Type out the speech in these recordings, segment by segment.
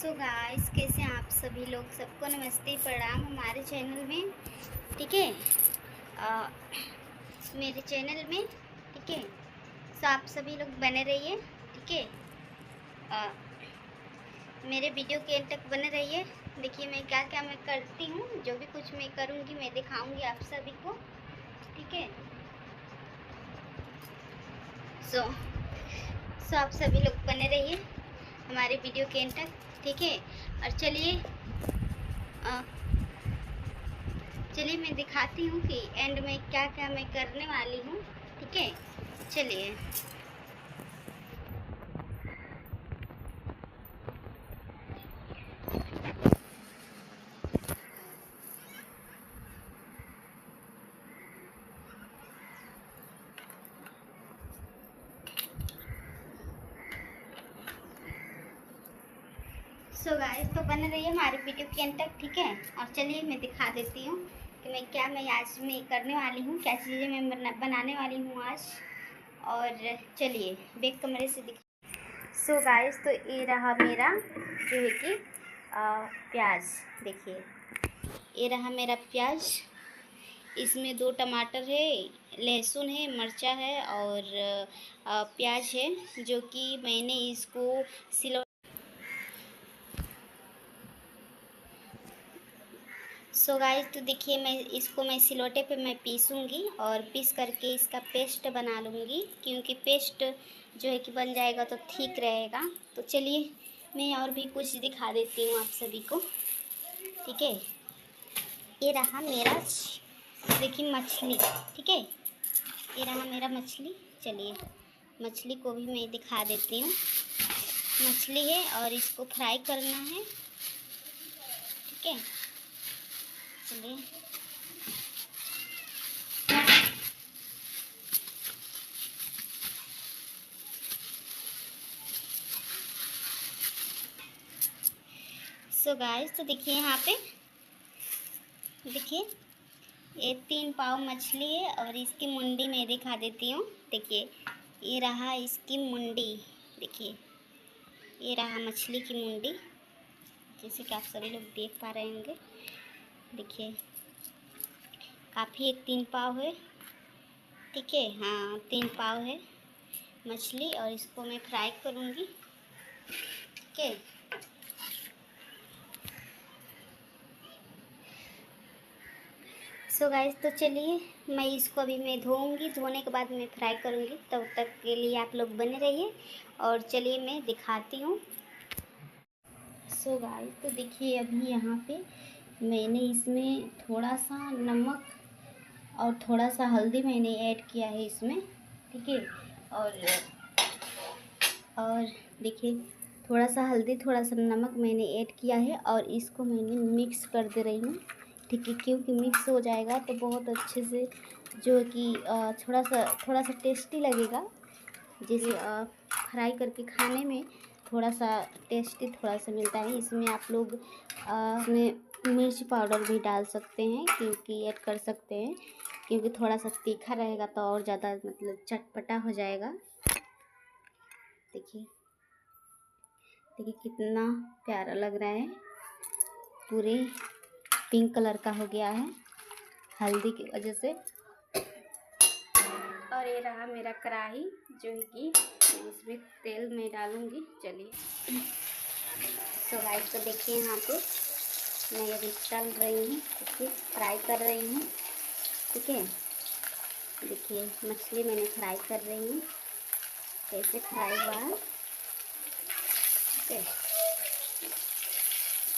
So guys, कैसे हैं आप सभी लोग। सबको नमस्ते प्रणाम हमारे चैनल में। ठीक है, मेरे चैनल में। ठीक है, सो आप सभी लोग बने रहिए। ठीक है, मेरे वीडियो के एंड तक बने रहिए। देखिए मैं क्या क्या मैं करती हूँ, जो भी कुछ मैं करूँगी मैं दिखाऊँगी आप सभी को। ठीक है, सो आप सभी लोग बने रहिए हमारे वीडियो के एंड तक। ठीक है, और चलिए मैं दिखाती हूँ कि एंड में क्या क्या मैं करने वाली हूँ। ठीक है, चलिए। सो गाइस, तो बने रहिए हमारे वीडियो के अंत तक। ठीक है, और चलिए मैं दिखा देती हूँ कि मैं आज में करने वाली हूँ, क्या चीज़ें मैं बनाने वाली हूँ आज। और चलिए बैक कमरे से दिखा। सो गाइस, तो ये रहा मेरा जो है कि प्याज। देखिए ये रहा मेरा प्याज। इसमें 2 टमाटर है, लहसुन है, मिर्चा है और प्याज है, जो कि मैंने इसको सिलो सो गाइस, तो देखिए मैं सिलोटे पे मैं पीसूँगी और पीस करके इसका पेस्ट बना लूँगी, क्योंकि पेस्ट जो है कि बन जाएगा तो ठीक रहेगा। तो चलिए मैं और भी कुछ दिखा देती हूँ आप सभी को। ठीक है, ये रहा मेरा देखिए मछली। ठीक है, ये रहा मेरा मछली। चलिए मछली को भी मैं दिखा देती हूँ। मछली है और इसको फ्राई करना है। ठीक है, चलिए। सो गाइस, तो देखिए यहाँ पे देखिए ये 3 पाव मछली है और इसकी मुंडी मैं दिखा देती हूँ। देखिए ये रहा इसकी मुंडी। देखिए ये रहा मछली की मुंडी, जैसे कि आप सभी लोग देख पा रहे होंगे। देखिए काफ़ी 3 पाव है। ठीक है, हाँ 3 पाव है मछली और इसको मैं फ्राई करूँगी। ठीक है, सो गाइस, तो चलिए मैं इसको अभी मैं धोऊंगी, धोने के बाद मैं फ्राई करूँगी। तब तक के लिए आप लोग बने रहिए और चलिए मैं दिखाती हूँ। सो गाइस, तो देखिए अभी यहाँ पे मैंने इसमें थोड़ा सा नमक और थोड़ा सा हल्दी मैंने ऐड किया है इसमें। ठीक है, और देखिए थोड़ा सा हल्दी थोड़ा सा नमक मैंने ऐड किया है और इसको मैंने मिक्स कर दे रही हूँ। ठीक है, क्योंकि मिक्स हो जाएगा तो बहुत अच्छे से जो कि थोड़ा सा टेस्टी लगेगा। जैसे फ्राई करके खाने में थोड़ा सा टेस्टी थोड़ा सा मिलता है। इसमें आप लोग इसमें मिर्च पाउडर भी डाल सकते हैं, क्योंकि ऐड कर सकते हैं, क्योंकि थोड़ा सा तीखा रहेगा तो और ज़्यादा मतलब चटपटा हो जाएगा। देखिए देखिए कितना प्यारा लग रहा है, पूरे पिंक कलर का हो गया है हल्दी की वजह से। और ये रहा मेरा कढ़ाई, जो है कि इसमें तेल में डालूंगी। चलिए सो गाइस, तो देखिए यहाँ पे मैं अभी तल रही हूँ, देखिए फ्राई कर रही हूँ। ठीक है, देखिए मछली मैंने फ्राई कर रही हूँ, कैसे फ्राई हुआ है। ठीक है,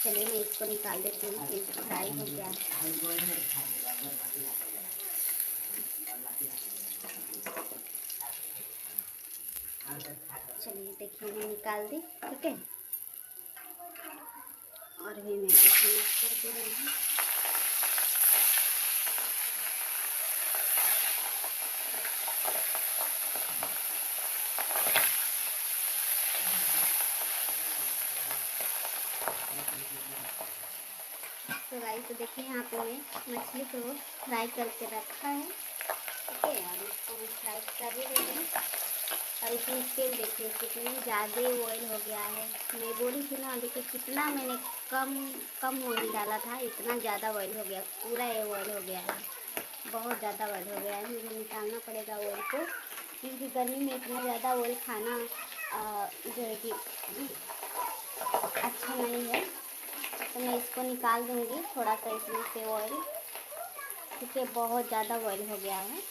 चलिए मैं इसको निकाल देती हूँ, कैसे फ्राई हो गया। चलिए देखिए मैं निकाल दी। ठीक है, और भी मैं इसमें मिक्स कर दे रही हूँ। तो गाइस, तो देखिए यहाँ पे मैं मछली को फ्राई करके रखा है। ठीक है, और इसको मैं फ्राई कर ही रही हूँ। और इसमें तेल देखिए कितनी ज़्यादा ऑयल हो गया है। मैं बोली थी ना, देखिए कितना मैंने कम कम ऑयल डाला था, इतना ज़्यादा ऑयल हो गया, पूरा ये ऑयल हो गया है, बहुत ज़्यादा ऑयल हो गया है। मुझे निकालना पड़ेगा ऑयल को, क्योंकि गर्मी में इतना ज़्यादा ऑयल खाना जो है कि अच्छा नहीं है। तो मैं इसको निकाल दूँगी थोड़ा सा इसमें से ऑयल, क्योंकि बहुत ज़्यादा ऑयल हो गया है।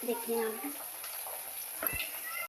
देखिए यहाँ पे